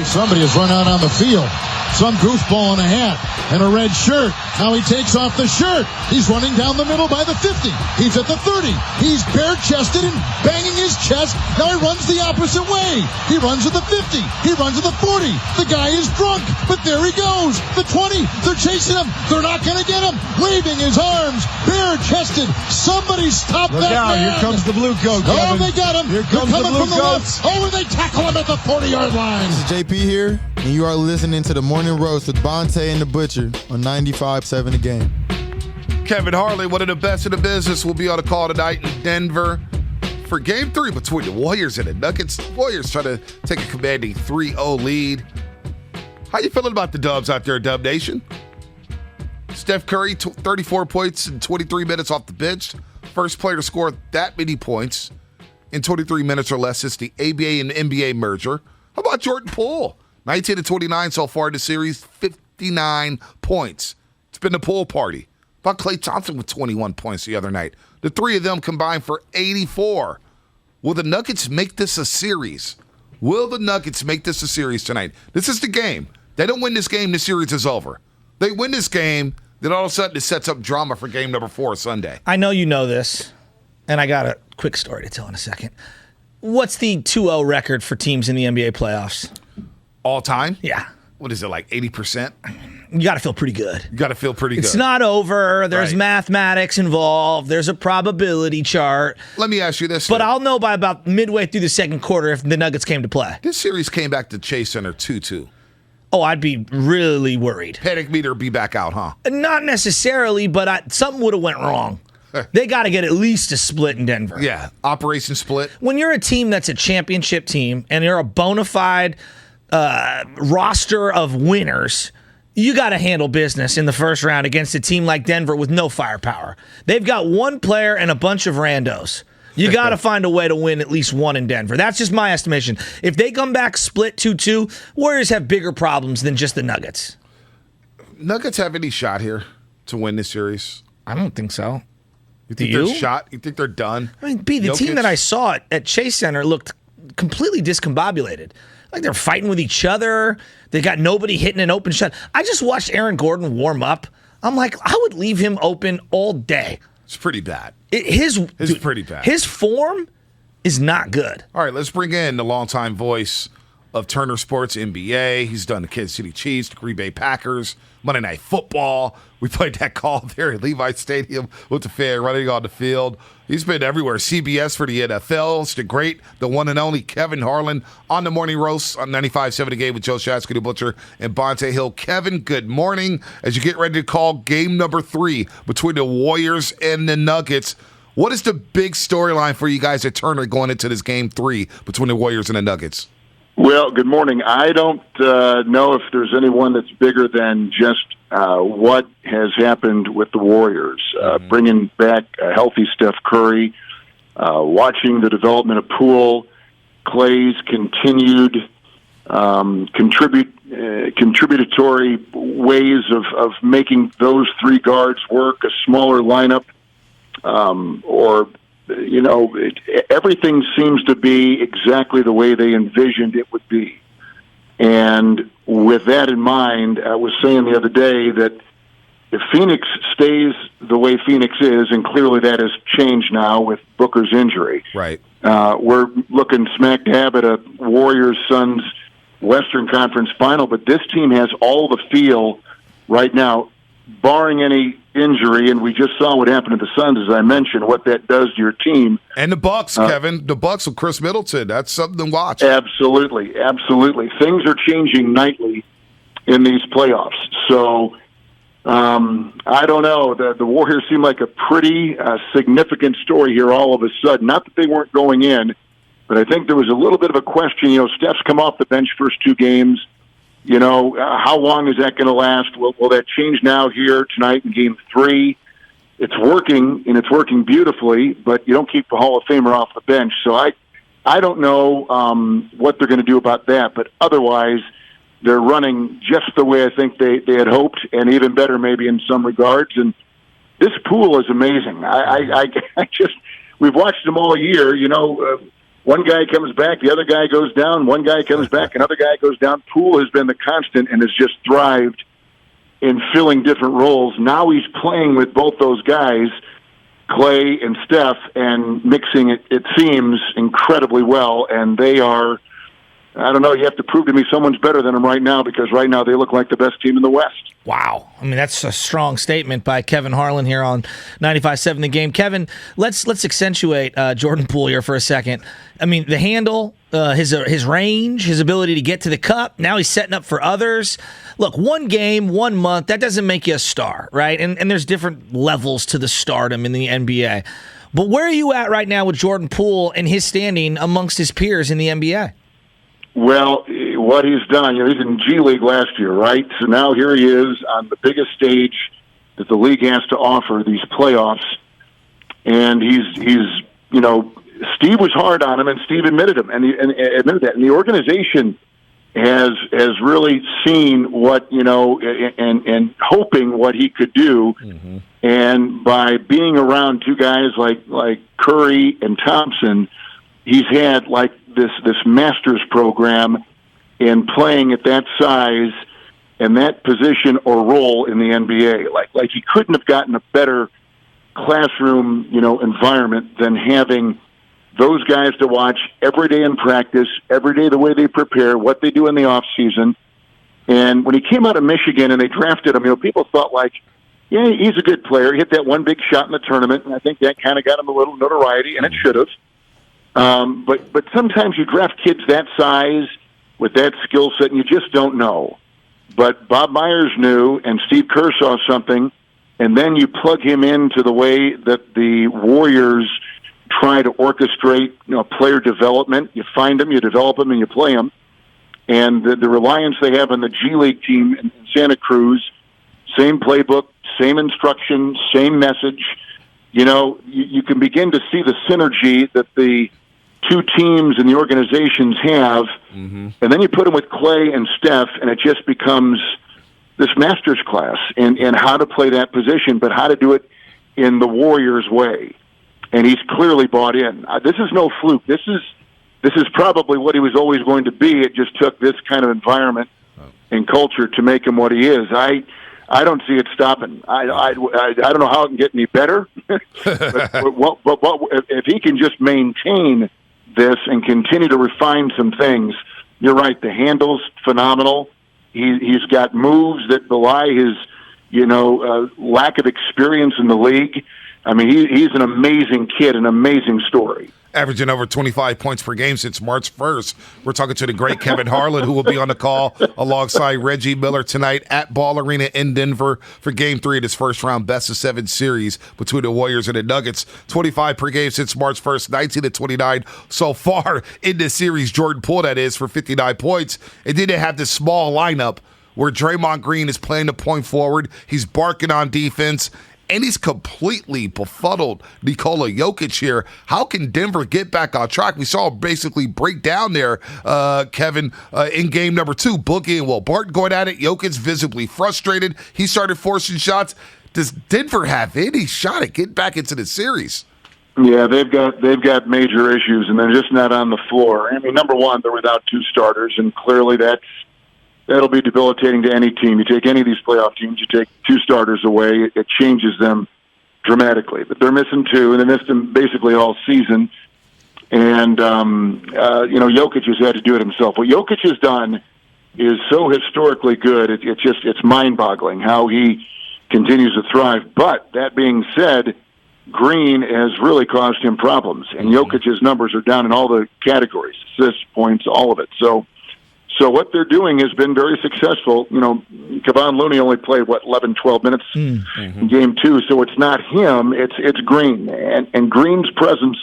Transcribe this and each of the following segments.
Somebody has run out on the field. Some goofball in a hat and a red shirt. Now he takes off the shirt. He's running down the middle by the 50. He's at the 30. He's bare-chested and banging his chest. Now he runs the opposite way. He runs to the 50. He runs to the 40. The guy is drunk, but there he goes. The 20. They're chasing him. They're not going to get him. Waving his arms, bare-chested. Somebody stop that man. Here comes the blue goat, Kevin. Oh, they got him. Here comes the blue goats. Oh, and they tackle him at the 40-yard line. This is JP here, and you are listening to the Morning Roast with Bonta and the Butcher on 95.7 The Game. Kevin Harlan, one of the best in the business, will be on a call tonight in Denver for Game 3 between the Warriors and the Nuggets. The Warriors trying to take a commanding 3-0 lead. How you feeling about the Dubs out there, Dub Nation? Steph Curry, 34 points in 23 minutes off the bench. First player to score that many points in 23 minutes or less since the ABA and NBA merger. How about Jordan Poole? 19 to 29 so far in the series, 59 points. It's been the Poole party. How about Klay Thompson with 21 points the other night? The three of them combined for 84. Will the Nuggets make this a series? Will the Nuggets make this a series tonight? This is the game. They don't win this game, the series is over. They win this game, then all of a sudden it sets up drama for game number 4 Sunday. I know you know this, and I got a quick story to tell in a second. What's the 2-0 record for teams in the NBA playoffs? All time? Yeah. What is it, like 80%? You got to feel pretty good. You got to feel pretty good. It's not over. There's Right. mathematics involved. There's a probability chart. Let me ask you this. But I'll know by about midway through the second quarter if the Nuggets came to play. This series came back to Chase Center 2-2. Oh, I'd be really worried. Panic meter be back out, huh? Not necessarily, but something would have went wrong. They got to get at least a split in Denver. Yeah, Operation Split. When you're a team that's a championship team and you're a bona fide roster of winners, you got to handle business in the first round against a team like Denver with no firepower. They've got one player and a bunch of randos. You got to find a way to win at least one in Denver. That's just my estimation. If they come back split 2-2, Warriors have bigger problems than just the Nuggets. Nuggets have any shot here to win this series? I don't think so. You think Do they're you? shot? You think they're done? I mean, the team that I saw at Chase Center looked completely discombobulated. Like they're fighting with each other. They got nobody hitting an open shot. I just watched Aaron Gordon warm up. I'm like, I would leave him open all day. It's pretty bad. It's pretty bad. His form is not good. All right, let's bring in the longtime voice of Turner Sports NBA. He's done the Kansas City Chiefs, the Green Bay Packers, Monday Night Football. We played that call there at Levi Stadium with the fan running on the field. He's been everywhere. CBS for the NFL. It's the great, the one and only Kevin Harlan on the Morning Roast on 95.7 The Game with Joe Shasky, the Butcher, and Bonta Hill. Kevin, good morning. As you get ready to call game number 3 between the Warriors and the Nuggets, what is the big storyline for you guys at Turner going into this game 3 between the Warriors and the Nuggets? Well, good morning. I don't know if there's anyone that's bigger than just what has happened with the Warriors. Bringing back a healthy Steph Curry, watching the development of Poole, Klay's continued contributory ways of making those three guards work, a smaller lineup, everything seems to be exactly the way they envisioned it would be. And with that in mind, I was saying the other day that if Phoenix stays the way Phoenix is, and clearly that has changed now with Booker's injury, right? We're looking smack dab at a Warriors-Suns Western Conference final, but this team has all the feel right now, barring any injury, and we just saw what happened to the Suns, as I mentioned, what that does to your team. And the Bucks, Kevin, the Bucks with Chris Middleton, that's something to watch. Absolutely. Things are changing nightly in these playoffs. So, I don't know. The Warriors seem like a pretty significant story here all of a sudden. Not that they weren't going in, but I think there was a little bit of a question. Steph's come off the bench first 2 games. How long is that going to last? Will that change now here tonight in Game 3? It's working, and it's working beautifully, but you don't keep the Hall of Famer off the bench. So I don't know what they're going to do about that, but otherwise they're running just the way I think they had hoped, and even better maybe in some regards. And this Poole is amazing. We've watched him all year. one guy comes back, the other guy goes down, one guy comes back, another guy goes down. Poole has been the constant and has just thrived in filling different roles. Now he's playing with both those guys, Clay and Steph, and mixing it seems, incredibly well. And they are, I don't know, you have to prove to me someone's better than them right now, because right now they look like the best team in the West. Wow. I mean, that's a strong statement by Kevin Harlan here on 95.7 The Game. Kevin, let's accentuate Jordan Poole here for a second. I mean, the handle, his range, his ability to get to the cup. Now he's setting up for others. Look, 1 game, 1 month, that doesn't make you a star, right? And there's different levels to the stardom in the NBA. But where are you at right now with Jordan Poole and his standing amongst his peers in the NBA? Well, what he's done, he's in G League last year, right? So now here he is on the biggest stage that the league has to offer, these playoffs. And he's Steve was hard on him, and Steve admitted admitted that. And the organization has really seen what, and hoping what he could do. Mm-hmm. And by being around two guys like Curry and Thompson, he's had like this master's program in playing at that size and that position or role in the NBA. Like he couldn't have gotten a better classroom, environment than having those guys to watch every day in practice, every day the way they prepare, what they do in the off season. And when he came out of Michigan and they drafted him, people thought yeah, he's a good player. He hit that one big shot in the tournament, and I think that kind of got him a little notoriety, and it should have. But sometimes you draft kids that size with that skill set, and you just don't know. But Bob Myers knew, and Steve Kerr saw something, and then you plug him into the way that the Warriors try to orchestrate, player development. You find them, you develop them, and you play them. And the reliance they have on the G League team in Santa Cruz, same playbook, same instruction, same message. You can begin to see the synergy that the two teams and the organizations have, mm-hmm. and then you put them with Clay and Steph, and it just becomes this master's class in how to play that position, but how to do it in the Warriors' way. And he's clearly bought in. This is no fluke. This is probably what he was always going to be. It just took this kind of environment and culture to make him what he is. I don't see it stopping. I don't know how it can get any better. but if he can just maintain this and continue to refine some things, you're right. The handle's phenomenal. He's got moves that belie his, lack of experience in the league. I mean, he's an amazing kid, an amazing story. Averaging over 25 points per game since March 1st. We're talking to the great Kevin Harlan, who will be on the call alongside Reggie Miller tonight at Ball Arena in Denver for Game 3 of this first-round best-of-7 series between the Warriors and the Nuggets. 25 per game since March 1st, 19-29 so far in this series. Jordan Poole, that is, for 59 points. And then they have this small lineup where Draymond Green is playing the point forward. He's barking on defense. And he's completely befuddled Nikola Jokic here. How can Denver get back on track? We saw him basically break down there, Kevin, in game number 2. Boogie and Will Barton going at it. Jokic visibly frustrated. He started forcing shots. Does Denver have any shot at getting back into the series? Yeah, they've got major issues, and they're just not on the floor. I mean, number one, they're without 2 starters, and clearly that'll be debilitating to any team. You take any of these playoff teams, you take 2 starters away, it changes them dramatically. But they're missing 2, and they missed them basically all season. And, Jokic has had to do it himself. What Jokic has done is so historically good, it's mind-boggling how he continues to thrive. But that being said, Green has really caused him problems. And Jokic's numbers are down in all the categories, assists, points, all of it. So what they're doing has been very successful. Kevon Looney only played, 11, 12 minutes in Game 2, so it's not him, it's Green. And Green's presence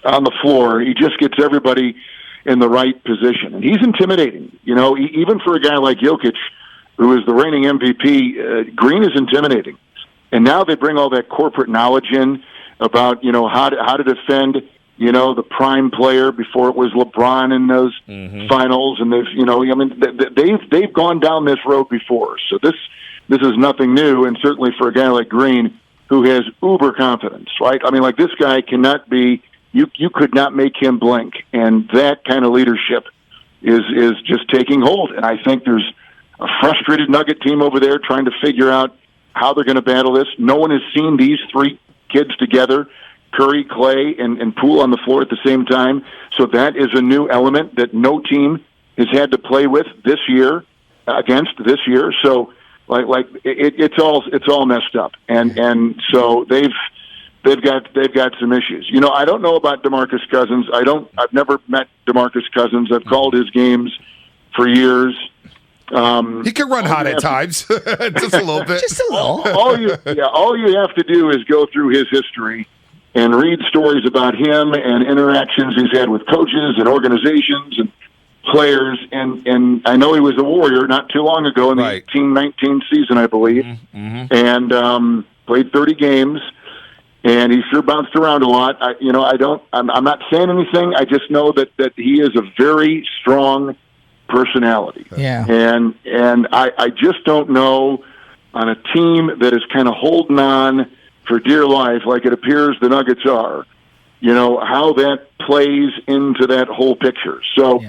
on the floor, he just gets everybody in the right position. And he's intimidating. Even for a guy like Jokic, who is the reigning MVP, Green is intimidating. And now they bring all that corporate knowledge in about, how to defend the prime player before it was LeBron in those finals, and they've gone down this road before. So this is nothing new, and certainly for a guy like Green who has uber confidence, right? I mean, this guy cannot be you could not make him blink. And that kind of leadership is just taking hold. And I think there's a frustrated Nugget team over there trying to figure out how they're going to battle this. No one has seen these three kids together, Curry, Clay, and Poole on the floor at the same time. So that is a new element that no team has had to play with this year, against this year. So it's all messed up. And so they've got some issues. I don't know about Demarcus Cousins. I've never met Demarcus Cousins. I've called his games for years. He can run hot at times, just a little bit. Just a little. All you have to do is go through his history and read stories about him and interactions he's had with coaches and organizations and players. And I know he was a Warrior not too long ago in the 18-19 season, I believe, and played 30 games. And he sure bounced around a lot. I'm not saying anything. I just know that he is a very strong personality. Yeah. And I just don't know, on a team that is kind of holding on for dear life, like it appears the Nuggets are, how that plays into that whole picture. So,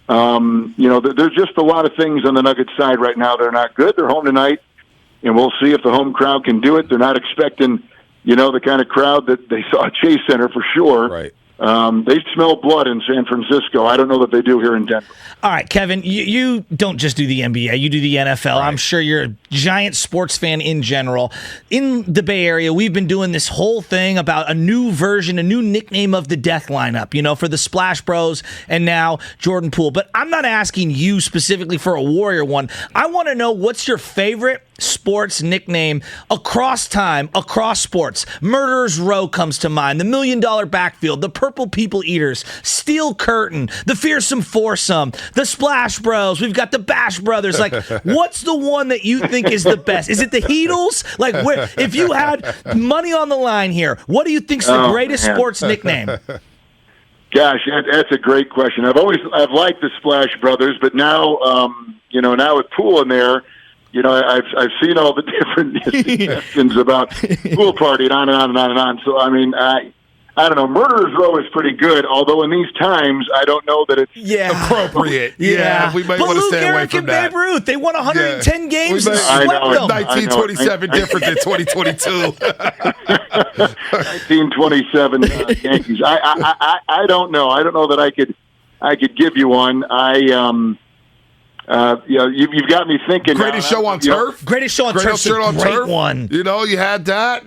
there's just a lot of things on the Nuggets side right now that are not good. They're home tonight, and we'll see if the home crowd can do it. They're not expecting, the kind of crowd that they saw at Chase Center for sure. Right. They smell blood in San Francisco. I don't know that they do here in Denver. All right, Kevin, you don't just do the NBA. You do the NFL. Right. I'm sure you're a giant sports fan in general. In the Bay Area, we've been doing this whole thing about a new version, a new nickname of the death lineup, for the Splash Bros and now Jordan Poole. But I'm not asking you specifically for a Warrior one. I want to know, what's your favorite sports nickname across time, across sports? Murderer's Row comes to mind, the $1 Million Backfield, the Purple People Eaters, Steel Curtain, the Fearsome Foursome, the Splash Bros. We've got the Bash Brothers. What's the one that you think is the best? Is it the Heatles? If you had money on the line here, what do you think's the greatest sports nickname? Gosh, that's a great question. I've liked the Splash Brothers, but now, now with Poole in there, I've seen all the different suggestions about pool party and on and on and on and on. So, I don't know. Murderer's Row is pretty good, although in these times, I don't know that it's appropriate. Yeah, we might want to stay away from that. Babe Ruth, they won 110 games and swept them. 1927 different than 2022. 1927 Yankees. I don't know. I don't know that I could give you one. You've got me thinking. Greatest show on turf. Greatest show on turf. Great one. You had that.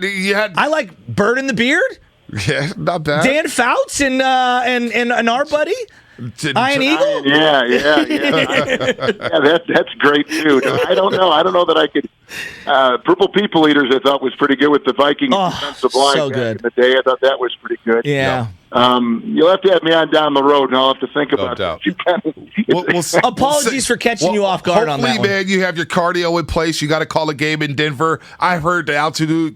I like Bird in the Beard. Yeah, not bad. Dan Fouts and our buddy Iron Eagle. Yeah. That's great too. I don't know that I could. Purple People Eaters, I thought, was pretty good with the Vikings defensive line. So good. In the day, I thought that was pretty good. Yeah. You'll have to have me on down the road, and I'll have to think about it. Apologies for catching you off guard on that one. Hopefully, man, you have your cardio in place. You got to call a game in Denver. I heard the altitude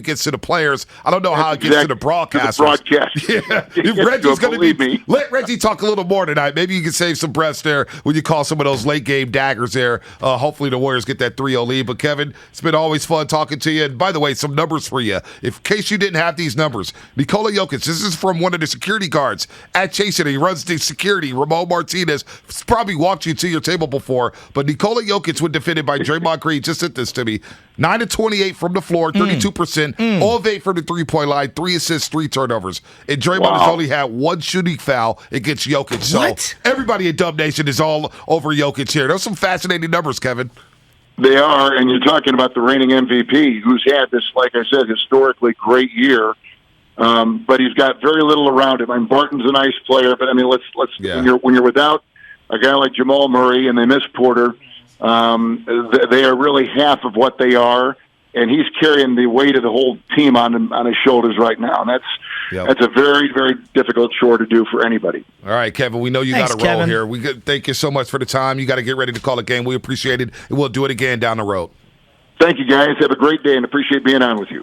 gets to the players. I don't know how it gets to the broadcasters. Yeah. Reggie's going to be. Let Reggie talk a little more tonight. Maybe you can save some breaths there when you call some of those late game daggers there. Hopefully, the Warriors get that 3-0 lead. But Kevin, it's been always fun talking to you. And by the way, some numbers for you. In case you didn't have these numbers, Nikola Jokic, this is from one of the security guards at Chase Center. He runs the security. Ramon Martinez probably walked you to your table before, but Nikola Jokic, when defended by Draymond Green, just sent this to me. 9 of 28 from the floor, 32%, all of 8 from the 3-point line, 3 assists, 3 turnovers. And Draymond has only had 1 shooting foul against Jokic. So everybody in Dub Nation is all over Jokic here. Those are some fascinating numbers, Kevin. They are, and you're talking about the reigning MVP, who's had this, like I said, historically great year. But he's got very little around him. Barton's a nice player, but when you're without a guy like Jamal Murray and they miss Porter, they are really half of what they are, and he's carrying the weight of the whole team on his shoulders right now. And that's a very, very difficult chore to do for anybody. All right, Kevin, we know you got to roll here. Thank you so much for the time. You got to get ready to call a game. We appreciate it, and we'll do it again down the road. Thank you, guys. Have a great day, and appreciate being on with you.